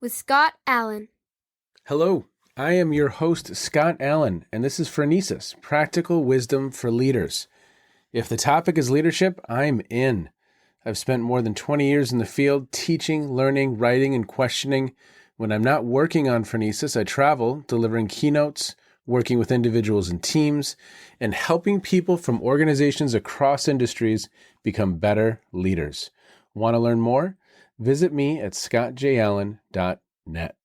with Scott Allen. Hello, I am your host, Scott Allen, and this is Phronesis, Practical Wisdom for Leaders. If the topic is leadership, I'm in. I've spent more than 20 years in the field teaching, learning, writing, and questioning. When I'm not working on Phronesis, I travel, delivering keynotes, working with individuals and teams, and helping people from organizations across industries become better leaders. Want to learn more? Visit me at scottjallen.net.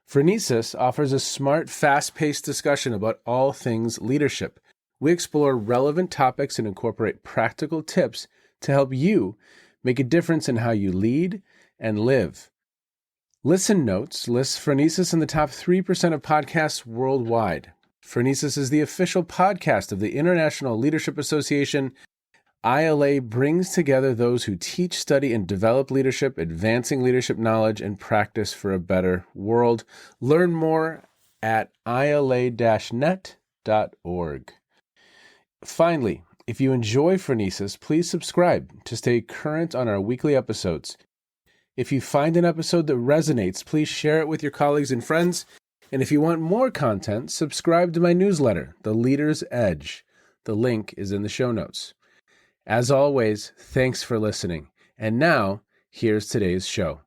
Phronesis offers a smart, fast-paced discussion about all things leadership. We explore relevant topics and incorporate practical tips to help you make a difference in how you lead and live. Listen Notes lists Phronesis in the top 3% of podcasts worldwide. Phronesis is the official podcast of the International Leadership Association. ILA brings together those who teach, study, and develop leadership, advancing leadership knowledge and practice for a better world. Learn more at ila-net.org. Finally, if you enjoy Phronesis, please subscribe to stay current on our weekly episodes. If you find an episode that resonates, please share it with your colleagues and friends. And if you want more content, subscribe to my newsletter, The Leader's Edge. The link is in the show notes. As always, thanks for listening. And now, here's today's show.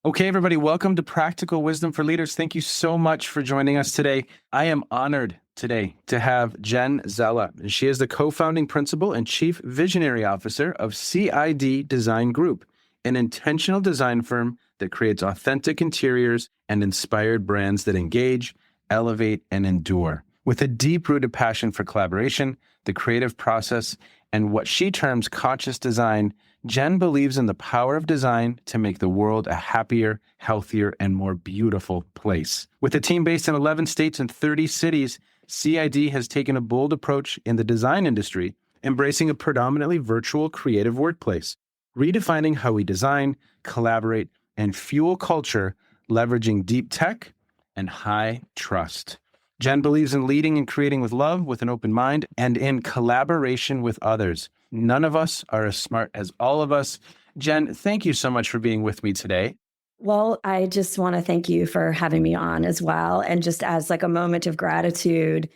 Okay, everybody, welcome to Practical Wisdom for Leaders. Thank you so much for joining us today. I am honored today to have Jenn Zella. She is the co-founding principal and chief visionary officer of CID Design Group, an intentional design firm that creates authentic interiors and inspired brands that engage, elevate, and endure. With a deep-rooted passion for collaboration, the creative process, and what she terms conscious design, Jenn believes in the power of design to make the world a happier, healthier, and more beautiful place. With a team based in 11 states and 30 cities, CID has taken a bold approach in the design industry, embracing a predominantly virtual creative workplace, redefining how we design, collaborate, and fuel culture, leveraging deep tech and high trust. Jenn believes in leading and creating with love, with an open mind, and in collaboration with others. None of us are as smart as all of us. Jenn, thank you so much for being with me today. Well, I just want to thank you for having me on as well. And just as like a moment of gratitude,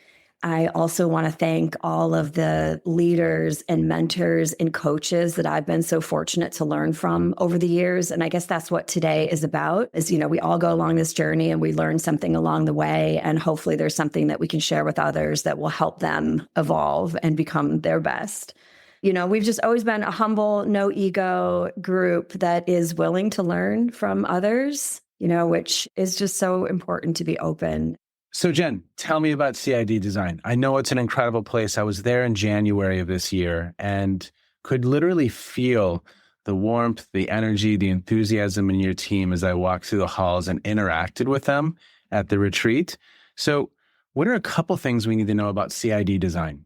I also want to thank all of the leaders and mentors and coaches that I've been so fortunate to learn from over the years. And I guess that's what today is about, is, we all go along this journey and we learn something along the way. And hopefully there's something that we can share with others that will help them evolve and become their best. We've just always been a humble, no ego group that is willing to learn from others, which is just so important to be open. So Jenn, tell me about CID Design. I know it's an incredible place. I was there in January of this year and could literally feel the warmth, the energy, the enthusiasm in your team as I walked through the halls and interacted with them at the retreat. So what are a couple things we need to know about CID Design?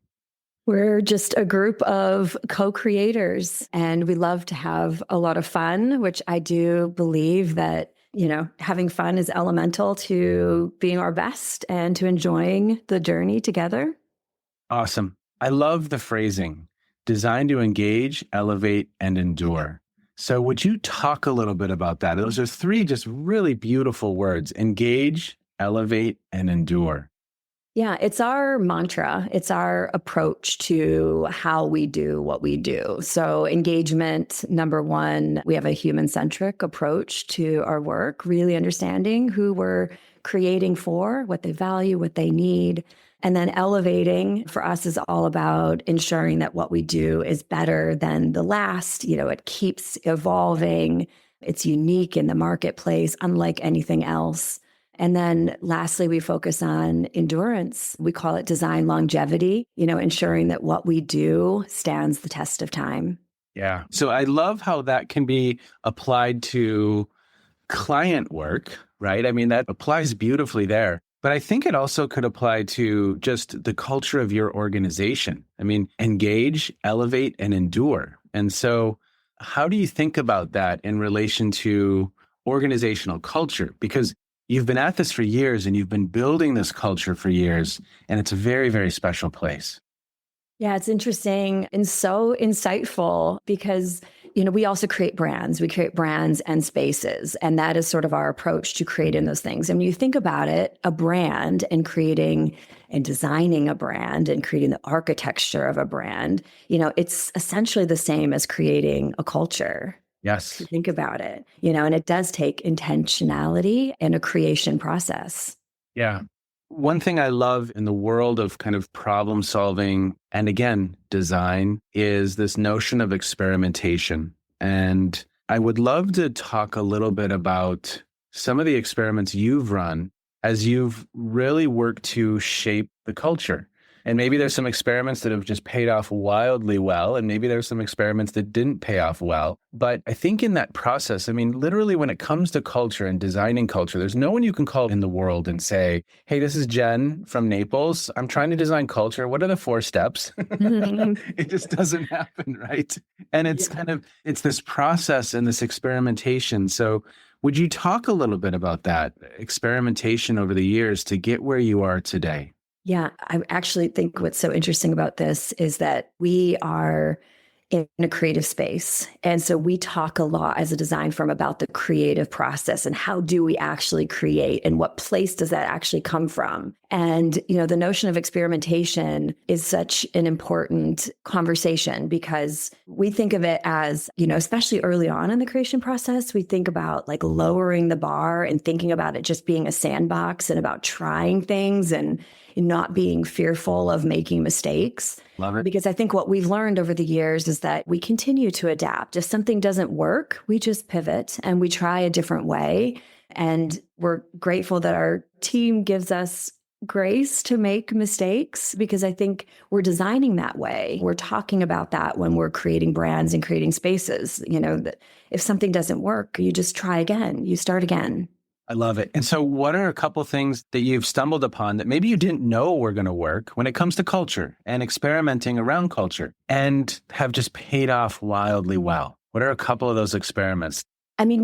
We're just a group of co-creators and we love to have a lot of fun, which I do believe that having fun is elemental to being our best and to enjoying the journey together. Awesome. I love the phrasing, designed to engage, elevate, and endure. So would you talk a little bit about that? Those are three just really beautiful words, engage, elevate, and endure. Yeah, it's our mantra. It's our approach to how we do what we do. So engagement, number one, we have a human-centric approach to our work, really understanding who we're creating for, what they value, what they need. And then elevating for us is all about ensuring that what we do is better than the last. It keeps evolving. It's unique in the marketplace, unlike anything else. And then lastly, we focus on endurance. We call it design longevity, ensuring that what we do stands the test of time. Yeah. So I love how that can be applied to client work, right? I mean, that applies beautifully there. But I think it also could apply to just the culture of your organization. I mean, engage, elevate, and endure. And so how do you think about that in relation to organizational culture? Because you've been at this for years and you've been building this culture for years, and it's a very, very special place. Yeah, it's interesting and so insightful because, we also create brands. We create brands and spaces. And that is sort of our approach to creating those things. And when you think about it, a brand and creating and designing a brand and creating the architecture of a brand, it's essentially the same as creating a culture. Yes. To think about it, and it does take intentionality and a creation process. Yeah. One thing I love in the world of kind of problem solving and again, design is this notion of experimentation. And I would love to talk a little bit about some of the experiments you've run as you've really worked to shape the culture. And maybe there's some experiments that have just paid off wildly well, and maybe there's some experiments that didn't pay off well. But I think in that process, literally when it comes to culture and designing culture, there's no one you can call in the world and say, hey, this is Jenn from Naples. I'm trying to design culture. What are the 4 steps? It just doesn't happen, right? And it's it's this process and this experimentation. So would you talk a little bit about that experimentation over the years to get where you are today? Yeah, I actually think what's so interesting about this is that we are in a creative space. And so we talk a lot as a design firm about the creative process and how do we actually create and what place does that actually come from? And, the notion of experimentation is such an important conversation because we think of it as, especially early on in the creation process, we think about like lowering the bar and thinking about it just being a sandbox and about trying things and not being fearful of making mistakes. Love it. Because I think what we've learned over the years is that we continue to adapt. If something doesn't work, we just pivot and we try a different way. And we're grateful that our team gives us grace to make mistakes because I think we're designing that way. We're talking about that when we're creating brands and creating spaces, that if something doesn't work, you just try again, you start again. I love it. And so what are a couple of things that you've stumbled upon that maybe you didn't know were going to work when it comes to culture and experimenting around culture and have just paid off wildly well? What are a couple of those experiments?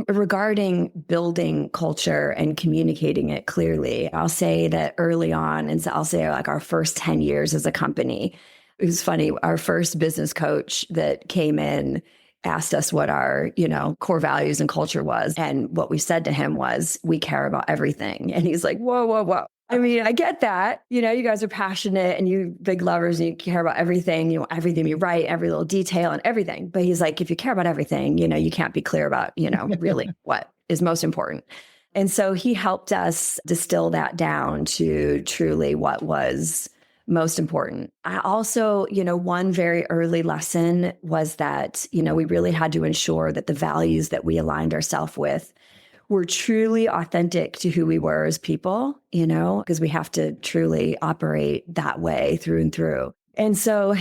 Regarding building culture and communicating it clearly, I'll say that early on, and so I'll say like our first 10 years as a company, it was funny. Our first business coach that came in asked us what our, core values and culture was. And what we said to him was, we care about everything. And he's like, whoa, whoa, whoa. I get that, you guys are passionate and you big lovers and you care about everything, everything you write, every little detail and everything. But he's like, if you care about everything, you can't be clear about, really what is most important. And so he helped us distill that down to truly what was most important. I also, one very early lesson was that, we really had to ensure that the values that we aligned ourselves with were truly authentic to who we were as people, because we have to truly operate that way through and through. And so,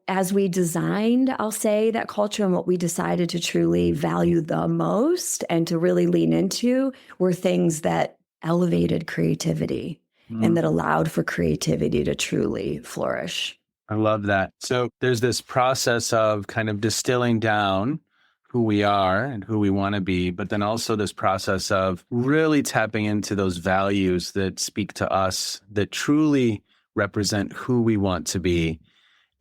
as we designed, I'll say that culture and what we decided to truly value the most and to really lean into were things that elevated creativity. And that allowed for creativity to truly flourish. I love that. So there's this process of kind of distilling down who we are and who we want to be, but then also this process of really tapping into those values that speak to us, that truly represent who we want to be.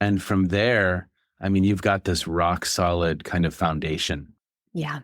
And from there, you've got this rock solid kind of foundation. Yeah.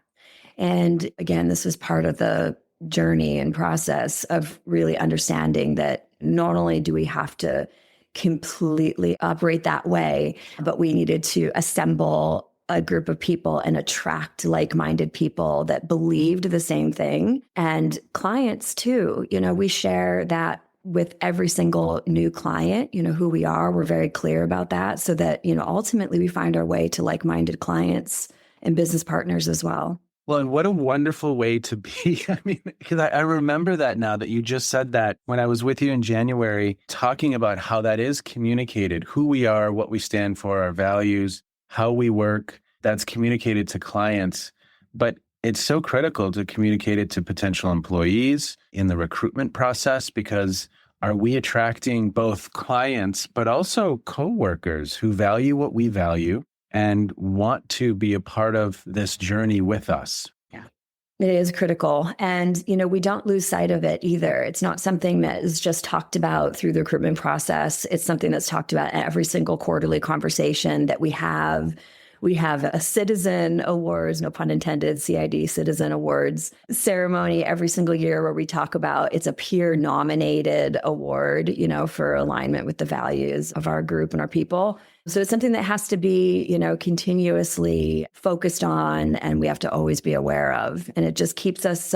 And again, this was part of the journey and process of really understanding that not only do we have to completely operate that way, but we needed to assemble a group of people and attract like-minded people that believed the same thing. And clients too, we share that with every single new client, who we are. We're very clear about that so that, ultimately we find our way to like-minded clients and business partners as well. Well, and what a wonderful way to be. Because I remember that now that you just said that when I was with you in January, talking about how that is communicated, who we are, what we stand for, our values, how we work, that's communicated to clients. But it's so critical to communicate it to potential employees in the recruitment process, because are we attracting both clients, but also coworkers who value what we value and want to be a part of this journey with us? Yeah, it is critical. And, we don't lose sight of it either. It's not something that is just talked about through the recruitment process. It's something that's talked about in every single quarterly conversation that we have We have a citizen awards, no pun intended, CID citizen awards ceremony every single year where we talk about it's a peer nominated award, for alignment with the values of our group and our people. So it's something that has to be, continuously focused on, and we have to always be aware of. And it just keeps us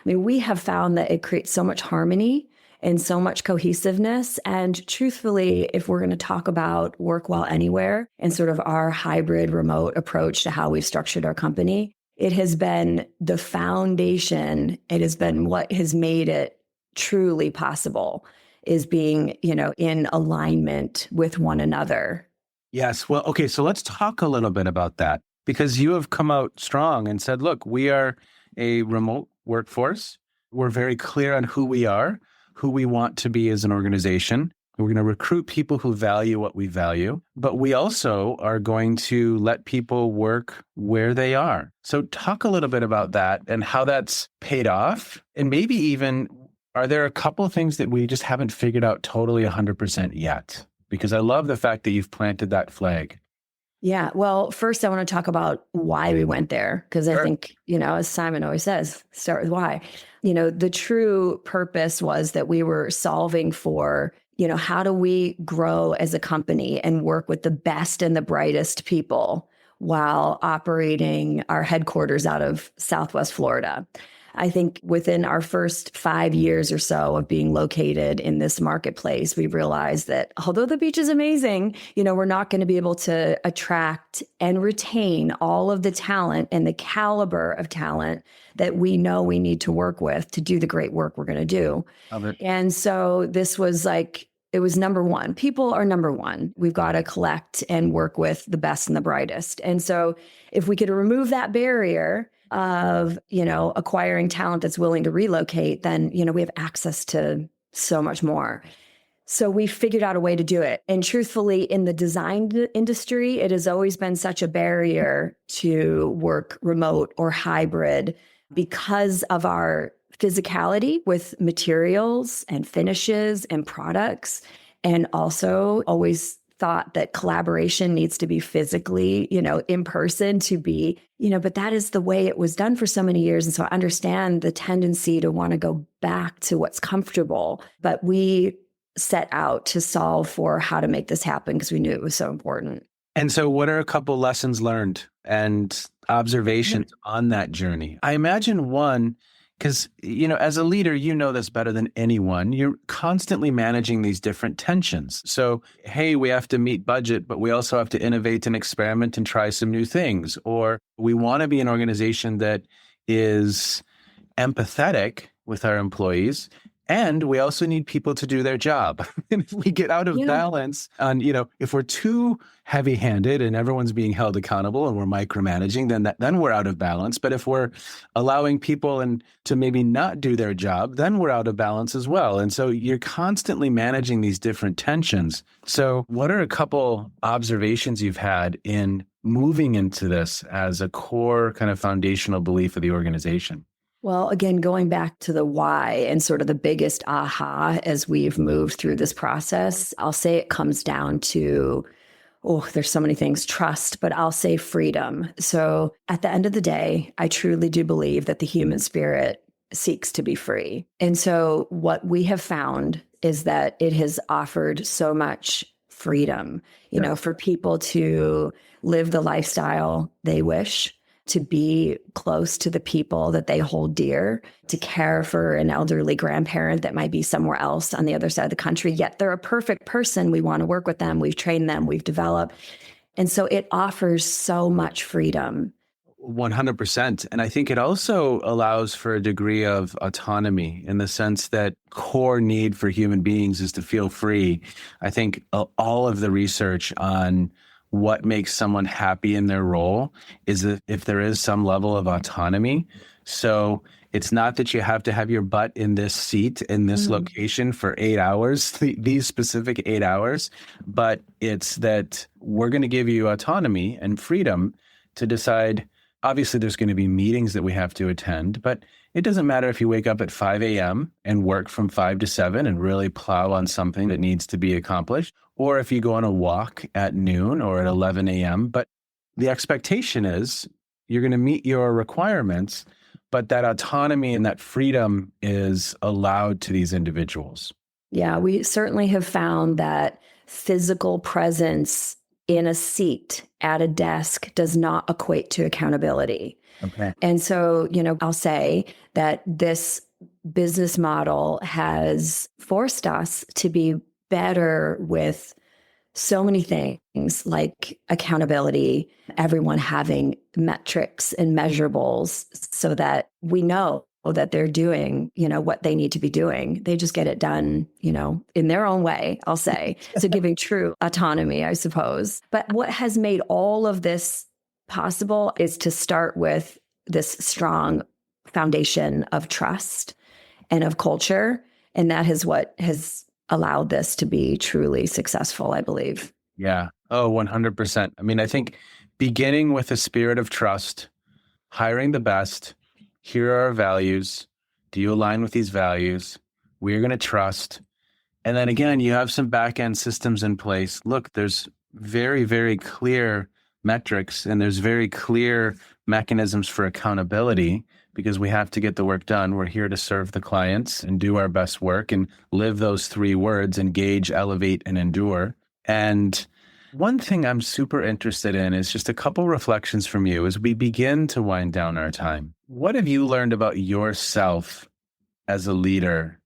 we have found that it creates so much harmony and so much cohesiveness. And truthfully, if we're going to talk about work while anywhere and sort of our hybrid remote approach to how we've structured our company, it has been the foundation. It has been what has made it truly possible, is being, in alignment with one another. Yes. Well, okay. So let's talk a little bit about that, because you have come out strong and said, look, we are a remote workforce. We're very clear on who we are, who we want to be as an organization. We're going to recruit people who value what we value, but we also are going to let people work where they are. So talk a little bit about that and how that's paid off. And maybe even, are there a couple of things that we just haven't figured out totally 100% yet? Because I love the fact that you've planted that flag. Yeah. Well, first I want to talk about why we went there, because I think, as Simon always says, start with why. The true purpose was that we were solving for, how do we grow as a company and work with the best and the brightest people while operating our headquarters out of Southwest Florida. I think within our first 5 years or so of being located in this marketplace, we realized that although the beach is amazing, we're not going to be able to attract and retain all of the talent and the caliber of talent that we know we need to work with to do the great work we're going to do. And so this was it was number one. People are number one. We've got to collect and work with the best and the brightest. And so if we could remove that barrier of, acquiring talent that's willing to relocate, then, we have access to so much more. So we figured out a way to do it. And truthfully, in the design industry, it has always been such a barrier to work remote or hybrid because of our physicality with materials and finishes and products, and also always thought that collaboration needs to be physically, in person to be, but that is the way it was done for so many years. And so I understand the tendency to want to go back to what's comfortable, but we set out to solve for how to make this happen because we knew it was so important. And so what are a couple lessons learned and observations on that journey? I imagine one, because, as a leader, this better than anyone. You're constantly managing these different tensions. So, hey, we have to meet budget, but we also have to innovate and experiment and try some new things. Or we want to be an organization that is empathetic with our employees. And we also need people to do their job. And if we get out of balance on, if we're too heavy-handed and everyone's being held accountable and we're micromanaging, then we're out of balance. But if we're allowing people to maybe not do their job, then we're out of balance as well. And so you're constantly managing these different tensions. So what are a couple observations you've had in moving into this as a core kind of foundational belief of the organization? Well, again, going back to the why and sort of the biggest aha as we've moved through this process, I'll say it comes down to, there's so many things, trust, but I'll say freedom. So at the end of the day, I truly do believe that the human spirit seeks to be free. And so what we have found is that it has offered so much freedom, for people to live the lifestyle they wish, to be close to the people that they hold dear, to care for an elderly grandparent that might be somewhere else on the other side of the country, yet they're a perfect person. We want to work with them. We've trained them. We've developed. And so it offers so much freedom. 100%. And I think it also allows for a degree of autonomy in the sense that core need for human beings is to feel free. I think all of the research on what makes someone happy in their role is if there is some level of autonomy. So it's not that you have to have your butt in this seat in this location for 8 hours, these specific 8 hours, but it's that we're going to give you autonomy and freedom to decide. Obviously, there's going to be meetings that we have to attend, but it doesn't matter if you wake up at 5 a.m. and work from 5 to 7 and really plow on something that needs to be accomplished, or if you go on a walk at noon or at 11 a.m. But the expectation is you're going to meet your requirements, but that autonomy and that freedom is allowed to these individuals. Yeah, we certainly have found that physical presence in a seat at a desk does not equate to accountability. Okay. And so, I'll say that this business model has forced us to be better with so many things like accountability, everyone having metrics and measurables so that we know that they're doing, what they need to be doing. They just get it done, in their own way, I'll say. So giving true autonomy, I suppose. But what has made all of this possible is to start with this strong foundation of trust and of culture. And that is what has allowed this to be truly successful, I believe. Yeah. Oh, 100%. I mean, I think beginning with a spirit of trust, hiring the best, here are our values. Do you align with these values? We're going to trust. And then again, you have some back-end systems in place. Look, there's very, very clear metrics and there's very clear mechanisms for accountability because we have to get the work done. We're here to serve the clients and do our best work and live those 3 words: engage, elevate, and endure. And one thing I'm super interested in is just a couple reflections from you as we begin to wind down our time. What have you learned about yourself as a leader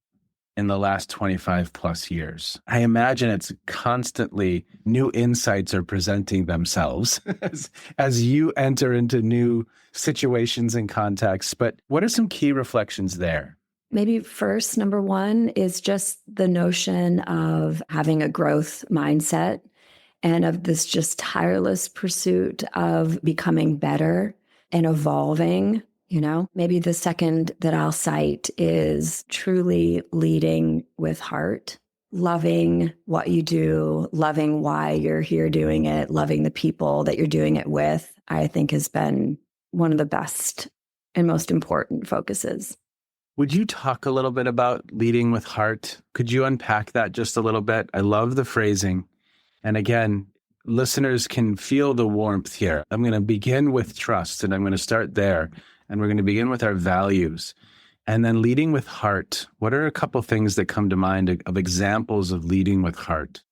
in the last 25 plus years? I imagine it's constantly new insights are presenting themselves as you enter into new situations and contexts. But what are some key reflections there? Maybe first, number one is just the notion of having a growth mindset and of this just tireless pursuit of becoming better and evolving. Maybe the second that I'll cite is truly leading with heart, loving what you do, loving why you're here doing it, loving the people that you're doing it with, I think has been one of the best and most important focuses. Would you talk a little bit about leading with heart? Could you unpack that just a little bit? I love the phrasing. And again, listeners can feel the warmth here. I'm going to begin with trust, and I'm going to start there. And we're going to begin with our values. And then leading with heart. What are a couple things that come to mind of examples of leading with heart?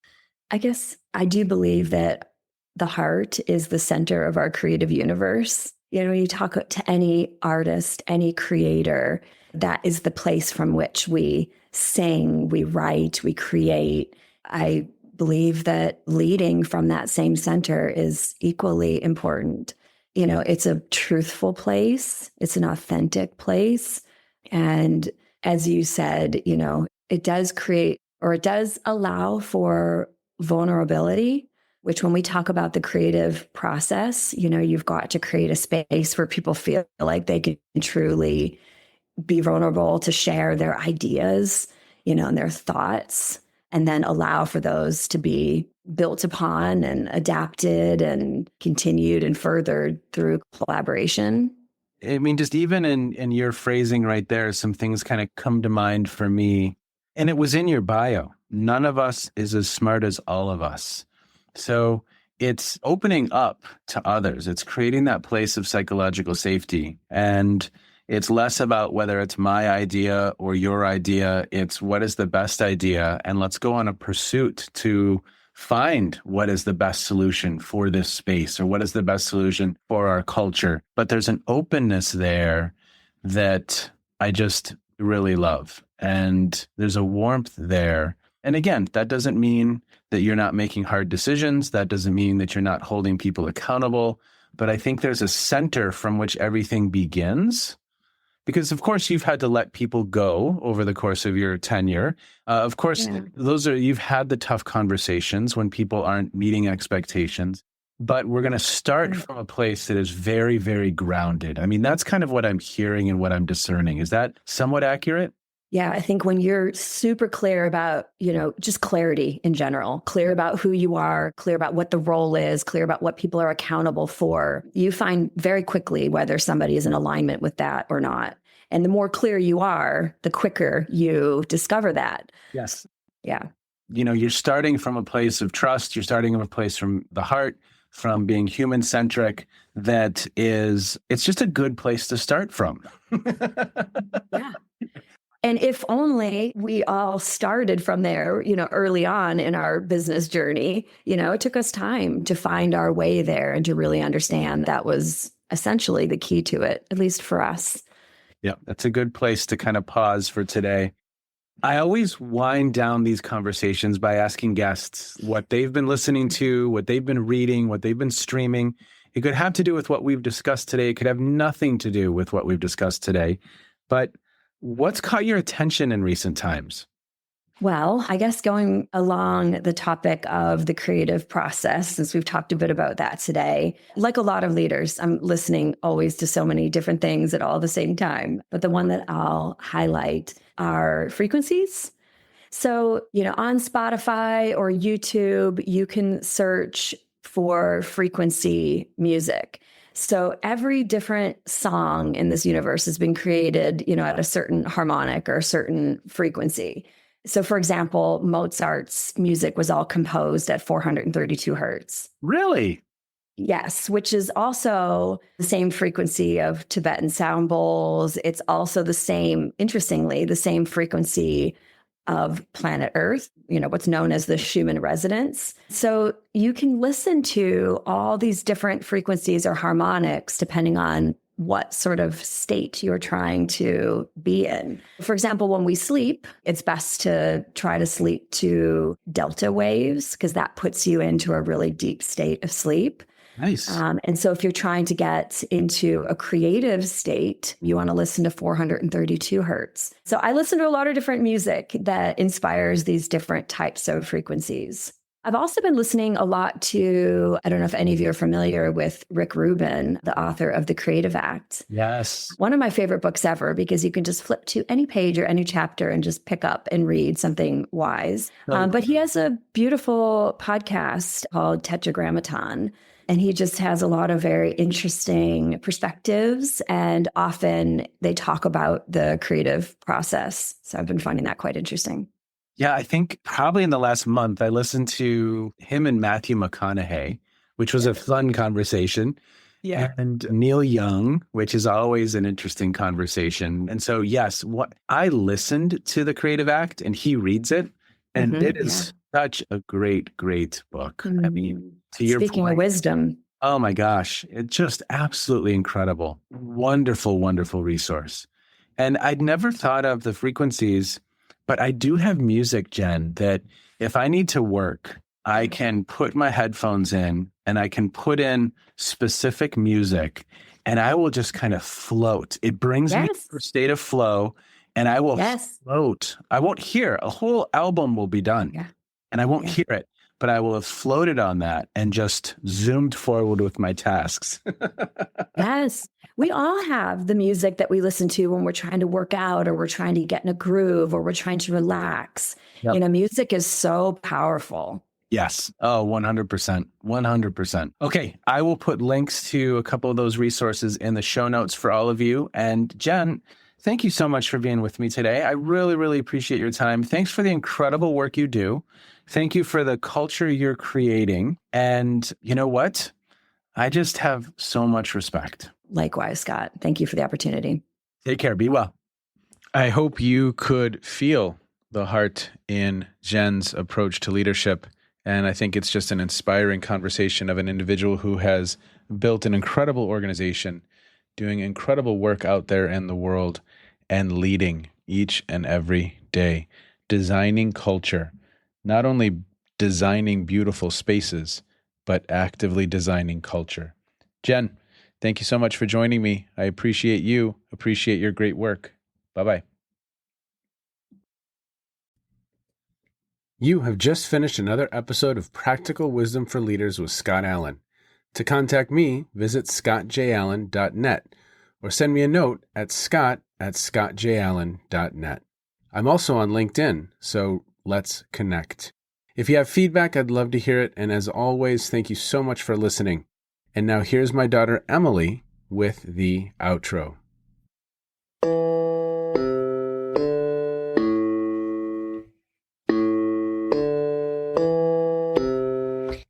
I guess I do believe that the heart is the center of our creative universe. You talk to any artist, any creator, that is the place from which we sing, we write, we create. I believe that leading from that same center is equally important. It's a truthful place. It's an authentic place. And as you said, it does create, or it does allow for vulnerability, which when we talk about the creative process, you've got to create a space where people feel like they can truly be vulnerable to share their ideas, and their thoughts, and then allow for those to be built upon and adapted and continued and furthered through collaboration. I mean, just even in your phrasing right there, some things kind of come to mind for me. And it was in your bio. None of us is as smart as all of us. So it's opening up to others. It's creating that place of psychological safety. And it's less about whether it's my idea or your idea. It's what is the best idea, and let's go on a pursuit to find what is the best solution for this space or what is the best solution for our culture. But there's an openness there that I just really love. And there's a warmth there. And again, that doesn't mean that you're not making hard decisions. That doesn't mean that you're not holding people accountable. But I think there's a center from which everything begins. Because, of course, you've had to let people go over the course of your tenure. Of course, you've had the tough conversations when people aren't meeting expectations. But we're going to start from a place that is very, very grounded. I mean, that's kind of what I'm hearing and what I'm discerning. Is that somewhat accurate? Yeah, I think when you're super clear about, just clarity in general, clear about who you are, clear about what the role is, clear about what people are accountable for, you find very quickly whether somebody is in alignment with that or not. And the more clear you are, the quicker you discover that. Yes. Yeah. You're starting from a place of trust. You're starting from a place from the heart. from being human-centric it's just a good place to start from. Yeah. And if only we all started from there, early on in our business journey, it took us time to find our way there and to really understand that was essentially the key to it, at least for us. Yeah, that's a good place to kind of pause for today. I always wind down these conversations by asking guests what they've been listening to, what they've been reading, what they've been streaming. It could have to do with what we've discussed today. It could have nothing to do with what we've discussed today. But what's caught your attention in recent times? Well, I guess going along the topic of the creative process, since we've talked a bit about that today, like a lot of leaders, I'm listening always to so many different things at all the same time. But the one that I'll highlight are frequencies. So, on Spotify or YouTube, you can search for frequency music. So every different song in this universe has been created, at a certain harmonic or a certain frequency. So, for example, Mozart's music was all composed at 432 hertz. Really? Yes, which is also the same frequency of Tibetan sound bowls. It's also interestingly, the same frequency of planet Earth, what's known as the Schumann resonance. So you can listen to all these different frequencies or harmonics depending on what sort of state you're trying to be in. For example, when we sleep, it's best to try to sleep to delta waves because that puts you into a really deep state of sleep. Nice. And so if you're trying to get into a creative state, you want to listen to 432 hertz. So I listen to a lot of different music that inspires these different types of frequencies. I've also been listening a lot to, I don't know if any of you are familiar with Rick Rubin, the author of The Creative Act. Yes. One of my favorite books ever because you can just flip to any page or any chapter and just pick up and read something wise. But he has a beautiful podcast called Tetragrammaton. And he just has a lot of very interesting perspectives. And often they talk about the creative process. So I've been finding that quite interesting. Yeah, I think probably in the last month, I listened to him and Matthew McConaughey, which was a fun conversation. Yeah. And Neil Young, which is always an interesting conversation. And so, yes, I listened to The Creative Act and he reads it. And it is such a great, great book. I mean, to your Speaking of wisdom. Oh my gosh, it's just absolutely incredible. Wonderful, wonderful resource. And I'd never thought of the frequencies, but I do have music, Jen, that if I need to work, I can put my headphones in and I can put in specific music and I will just kind of float. It brings me to a state of flow and I will float. I won't hear. A whole album will be done and I won't hear it, but I will have floated on that and just zoomed forward with my tasks. Yes. We all have the music that we listen to when we're trying to work out or we're trying to get in a groove or we're trying to relax. Yep. Music is so powerful. Yes. Oh, 100%. 100%. Okay. I will put links to a couple of those resources in the show notes for all of you. And Jen, thank you so much for being with me today. I really, really appreciate your time. Thanks for the incredible work you do. Thank you for the culture you're creating. And you know what? I just have so much respect. Likewise, Scott. Thank you for the opportunity. Take care. Be well. I hope you could feel the heart in Jenn's approach to leadership. And I think it's just an inspiring conversation of an individual who has built an incredible organization, doing incredible work out there in the world, and leading each and every day, designing culture, not only designing beautiful spaces, but actively designing culture. Jenn, thank you so much for joining me. I appreciate you, appreciate your great work. Bye-bye. You have just finished another episode of Practical Wisdom for Leaders with Scott Allen. To contact me, visit scottjallen.net or send me a note at scott@scottjallen.net. I'm also on LinkedIn, so let's connect. If you have feedback, I'd love to hear it. And as always, thank you so much for listening. And now here's my daughter, Emily, with the outro.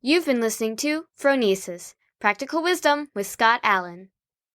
You've been listening to Phronesis, Practical Wisdom with Scott Allen.